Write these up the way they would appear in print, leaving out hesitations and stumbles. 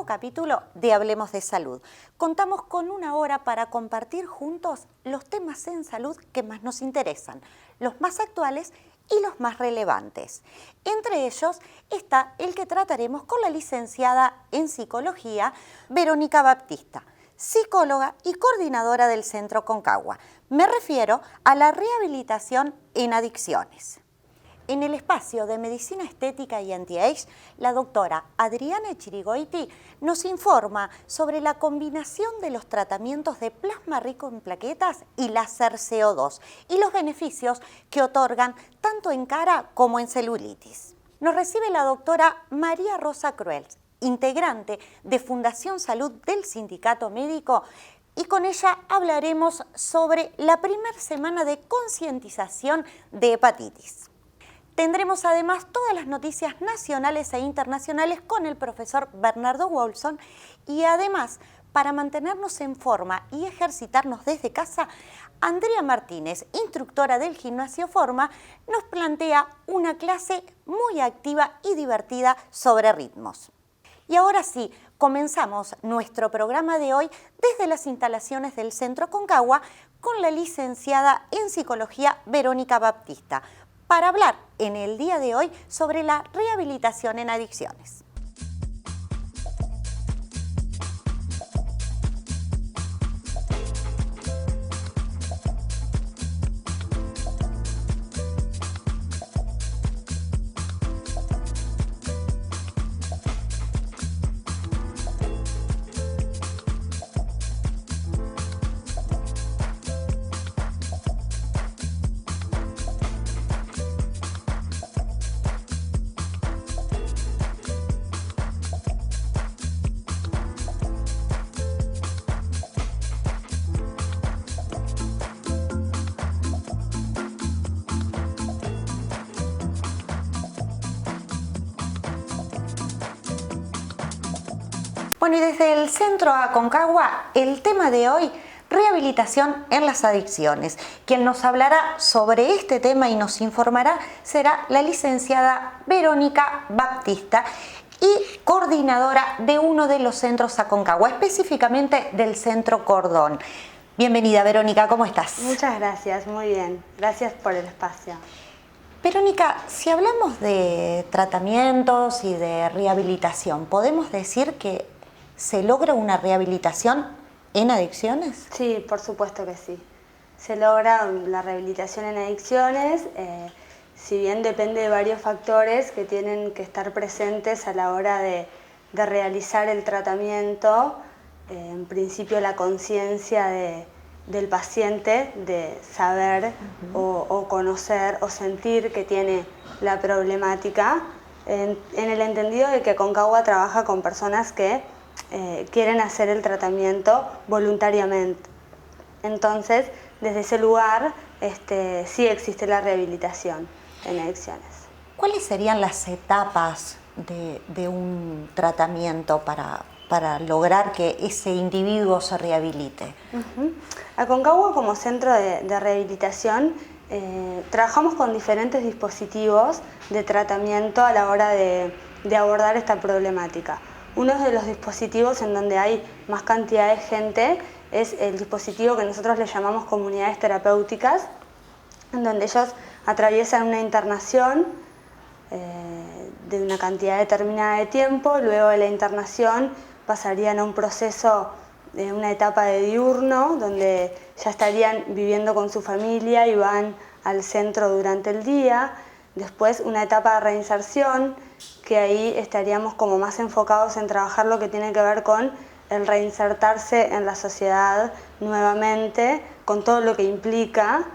nuevo capítulo de Hablemos de Salud. Contamos con una hora para compartir juntos los temas en salud que más nos interesan, los más actuales y los más relevantes. Entre ellos está el que trataremos con la licenciada en Psicología, Verónica Baptista, psicóloga y coordinadora del Centro Concagua. Me refiero a la rehabilitación en adicciones. En el espacio de Medicina Estética y Anti-Age, la doctora Adriana Chirigoiti nos informa sobre la combinación de los tratamientos de plasma rico en plaquetas y láser CO2 y los beneficios que otorgan tanto en cara como en celulitis. Nos recibe la doctora María Rosa Cruels, integrante de Fundación Salud del Sindicato Médico, y con ella hablaremos sobre la primera semana de concientización de hepatitis. Tendremos además todas las noticias nacionales e internacionales con el profesor Bernardo Wolfson y además, para mantenernos en forma y ejercitarnos desde casa, Andrea Martínez, instructora del Gimnasio Forma, nos plantea una clase muy activa y divertida sobre ritmos. Y ahora sí, comenzamos nuestro programa de hoy desde las instalaciones del Centro Concagua con la licenciada en Psicología Verónica Baptista, para hablar en el día de hoy sobre la rehabilitación en adicciones. Bueno, y desde el Centro Concagua, el tema de hoy, rehabilitación en las adicciones. Quien nos hablará sobre este tema y nos informará será la licenciada Verónica Baptista y coordinadora de uno de los centros Concagua, específicamente del Centro Cordón. Bienvenida, Verónica, ¿cómo estás? Muchas gracias, muy bien. Gracias por el espacio. Verónica, si hablamos de tratamientos y de rehabilitación, ¿podemos decir que se logra una rehabilitación en adicciones? Sí, por supuesto que sí. Se logra la rehabilitación en adicciones, si bien depende de varios factores que tienen que estar presentes a la hora de realizar el tratamiento. En principio la conciencia del paciente de saber o conocer o sentir que tiene la problemática, en el entendido de que Concagua trabaja con personas que quieren hacer el tratamiento voluntariamente. Entonces, desde ese lugar sí existe la rehabilitación en adicciones. ¿Cuáles serían las etapas de un tratamiento para lograr que ese individuo se rehabilite? Concagua, como centro de rehabilitación, trabajamos con diferentes dispositivos de tratamiento a la hora de abordar esta problemática. Uno de los dispositivos en donde hay más cantidad de gente es el dispositivo que nosotros le llamamos comunidades terapéuticas, en donde ellos atraviesan una internación de una cantidad determinada de tiempo. Luego de la internación pasarían a un proceso de una etapa de diurno, donde ya estarían viviendo con su familia y van al centro durante el día. Después una etapa de reinserción, que ahí estaríamos como más enfocados en trabajar lo que tiene que ver con el reinsertarse en la sociedad nuevamente, con todo lo que implica,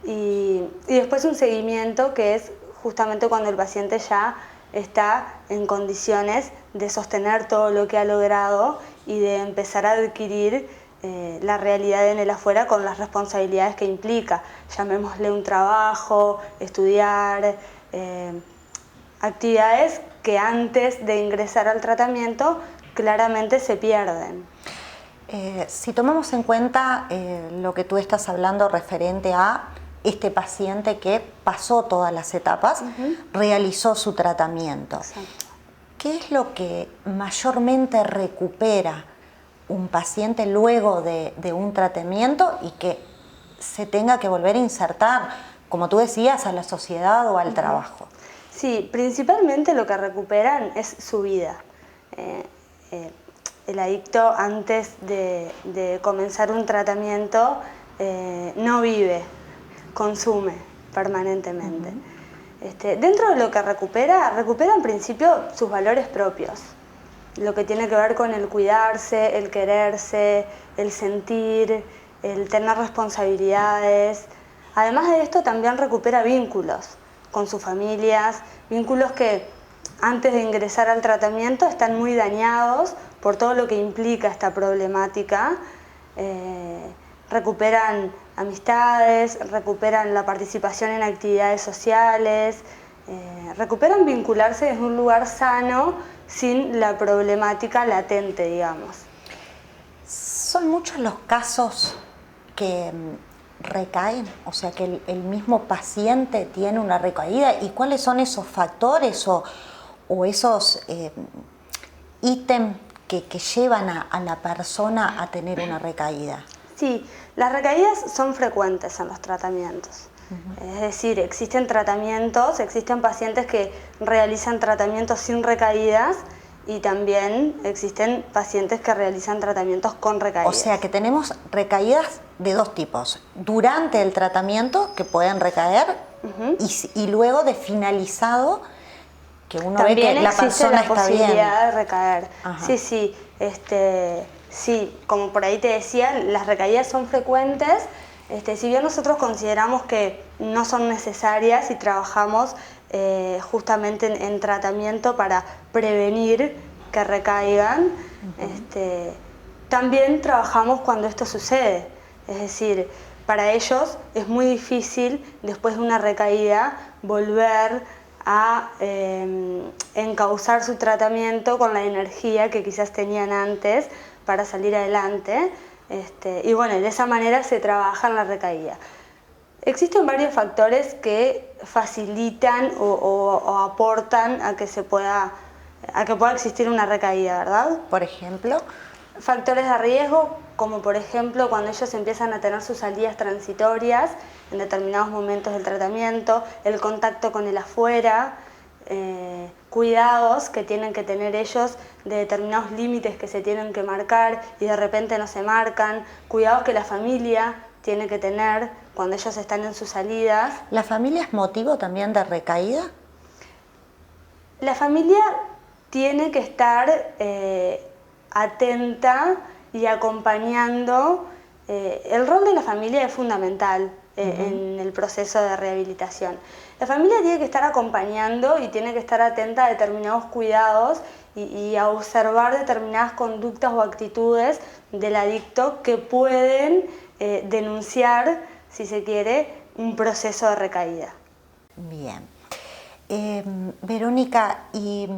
y después un seguimiento que es justamente cuando el paciente ya está en condiciones de sostener todo lo que ha logrado y de empezar a adquirir la realidad en el afuera con las responsabilidades que implica, llamémosle un trabajo, estudiar, actividades que antes de ingresar al tratamiento claramente se pierden. Si tomamos en cuenta lo que tú estás hablando referente a este paciente que pasó todas las etapas, realizó su tratamiento. Exacto. ¿Qué es lo que mayormente recupera un paciente luego de un tratamiento y que se tenga que volver a insertar, como tú decías, a la sociedad o al trabajo? Sí, principalmente lo que recuperan es su vida. El adicto antes de comenzar un tratamiento no vive, consume permanentemente. Dentro de lo que recupera en principio sus valores propios, lo que tiene que ver con el cuidarse, el quererse, el sentir, el tener responsabilidades. Además de esto también recupera vínculos con sus familias, vínculos que antes de ingresar al tratamiento están muy dañados por todo lo que implica esta problemática. Recuperan amistades, recuperan la participación en actividades sociales, recuperan vincularse desde un lugar sano sin la problemática latente, digamos. ¿Son muchos los casos que recaen? O sea, que el mismo paciente tiene una recaída. ¿Y cuáles son esos factores o esos ítems que llevan a la persona a tener una recaída? Sí, las recaídas son frecuentes en los tratamientos. Es decir, existen pacientes que realizan tratamientos sin recaídas y también existen pacientes que realizan tratamientos con recaídas. O sea que tenemos recaídas de dos tipos. Durante el tratamiento, que pueden recaer, y luego de finalizado, que uno también ve que la persona está bien. También existe la posibilidad de recaer. Ajá. Sí, sí, como por ahí te decía, las recaídas son frecuentes. Si bien nosotros consideramos que no son necesarias y trabajamos justamente en tratamiento para prevenir que recaigan, también trabajamos cuando esto sucede. Es decir, para ellos es muy difícil después de una recaída volver a encauzar su tratamiento con la energía que quizás tenían antes para salir adelante. Y bueno, de esa manera se trabaja en la recaída. Existen varios factores que facilitan o aportan a que pueda existir una recaída, ¿verdad? Por ejemplo, factores de riesgo, como por ejemplo cuando ellos empiezan a tener sus salidas transitorias en determinados momentos del tratamiento, el contacto con el afuera, cuidados que tienen que tener ellos de determinados límites que se tienen que marcar y de repente no se marcan, cuidados que la familia tiene que tener cuando ellos están en sus salidas. ¿La familia es motivo también de recaída? La familia tiene que estar atenta y acompañando. El rol de la familia es fundamental en el proceso de rehabilitación. La familia tiene que estar acompañando y tiene que estar atenta a determinados cuidados y a observar determinadas conductas o actitudes del adicto que pueden denunciar, si se quiere, un proceso de recaída. Bien. Verónica, ¿y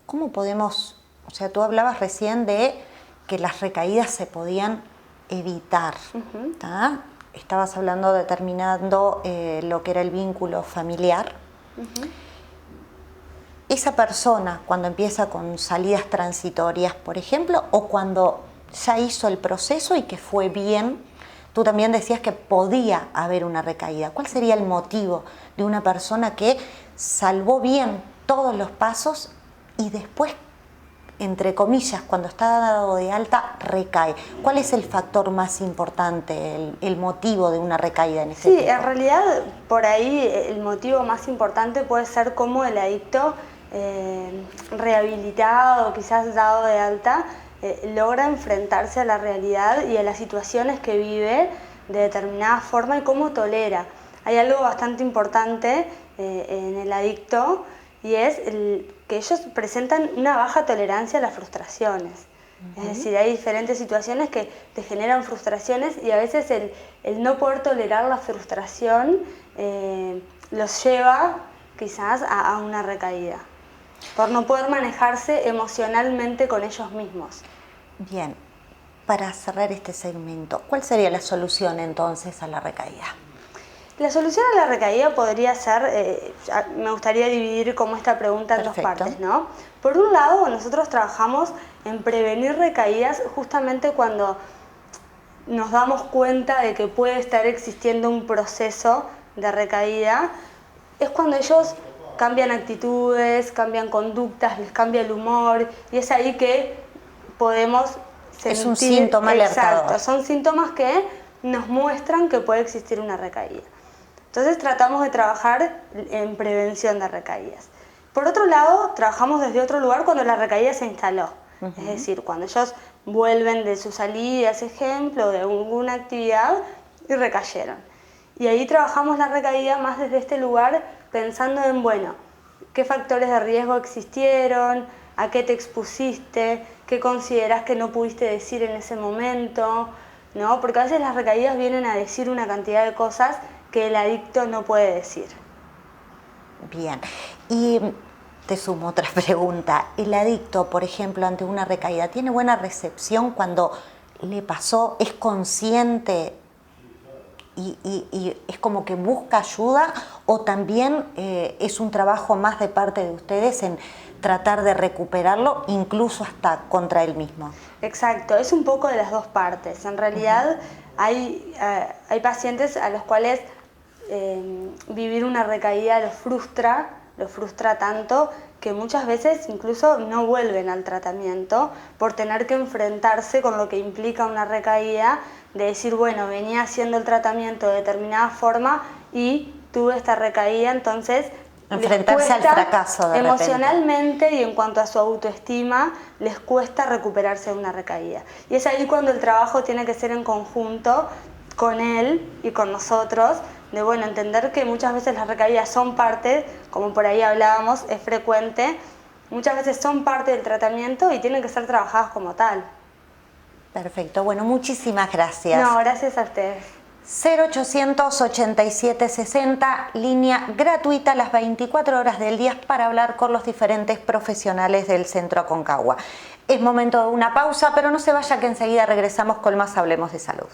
cómo podemos, o sea, tú hablabas recién de que las recaídas se podían evitar, ¿tá? Estabas hablando, determinando lo que era el vínculo familiar. Esa persona, cuando empieza con salidas transitorias, por ejemplo, o cuando ya hizo el proceso y que fue bien, tú también decías que podía haber una recaída. ¿Cuál sería el motivo de una persona que salvó bien todos los pasos y después, entre comillas, cuando está dado de alta, recae? ¿Cuál es el factor más importante, el motivo de una recaída en este tipo? Sí, en realidad por ahí el motivo más importante puede ser cómo el adicto rehabilitado, quizás dado de alta, logra enfrentarse a la realidad y a las situaciones que vive de determinada forma y cómo tolera. Hay algo bastante importante en el adicto y es que ellos presentan una baja tolerancia a las frustraciones. Es decir, hay diferentes situaciones que te generan frustraciones y a veces el no poder tolerar la frustración los lleva quizás a una recaída, por no poder manejarse emocionalmente con ellos mismos. Bien, para cerrar este segmento, ¿cuál sería la solución entonces a la recaída? La solución a la recaída podría ser, me gustaría dividir como esta pregunta en dos partes, ¿no? Por un lado, nosotros trabajamos en prevenir recaídas justamente cuando nos damos cuenta de que puede estar existiendo un proceso de recaída. Es cuando ellos cambian actitudes, cambian conductas, les cambia el humor, y es ahí que podemos sentir... Es un síntoma alertador. Exacto, son síntomas que nos muestran que puede existir una recaída. Entonces tratamos de trabajar en prevención de recaídas. Por otro lado, trabajamos desde otro lugar cuando la recaída se instaló. Es decir, cuando ellos vuelven de su salida, ese ejemplo, de alguna actividad y recayeron. Y ahí trabajamos la recaída más desde este lugar pensando en, bueno, qué factores de riesgo existieron, a qué te expusiste, qué considerás que no pudiste decir en ese momento, ¿no? Porque a veces las recaídas vienen a decir una cantidad de cosas que el adicto no puede decir. Bien, y te sumo otra pregunta. ¿El adicto, por ejemplo, ante una recaída, tiene buena recepción cuando le pasó? ¿Es consciente y es como que busca ayuda? ¿O también es un trabajo más de parte de ustedes en tratar de recuperarlo, incluso hasta contra él mismo? Exacto, es un poco de las dos partes. En realidad hay pacientes a los cuales vivir una recaída los frustra tanto que muchas veces incluso no vuelven al tratamiento por tener que enfrentarse con lo que implica una recaída, de decir, bueno, venía haciendo el tratamiento de determinada forma y tuve esta recaída, entonces enfrentarse al fracaso de emocionalmente repente. Y en cuanto a su autoestima les cuesta recuperarse de una recaída. Y es ahí cuando el trabajo tiene que ser en conjunto con él y con nosotros, de bueno, entender que muchas veces las recaídas son parte, como por ahí hablábamos, es frecuente, muchas veces son parte del tratamiento y tienen que ser trabajadas como tal. Perfecto, bueno, muchísimas gracias. No, gracias a ustedes. 0800 87 60, línea gratuita las 24 horas del día para hablar con los diferentes profesionales del Centro Aconcagua. Es momento de una pausa, pero no se vaya que enseguida regresamos con más Hablemos de Salud.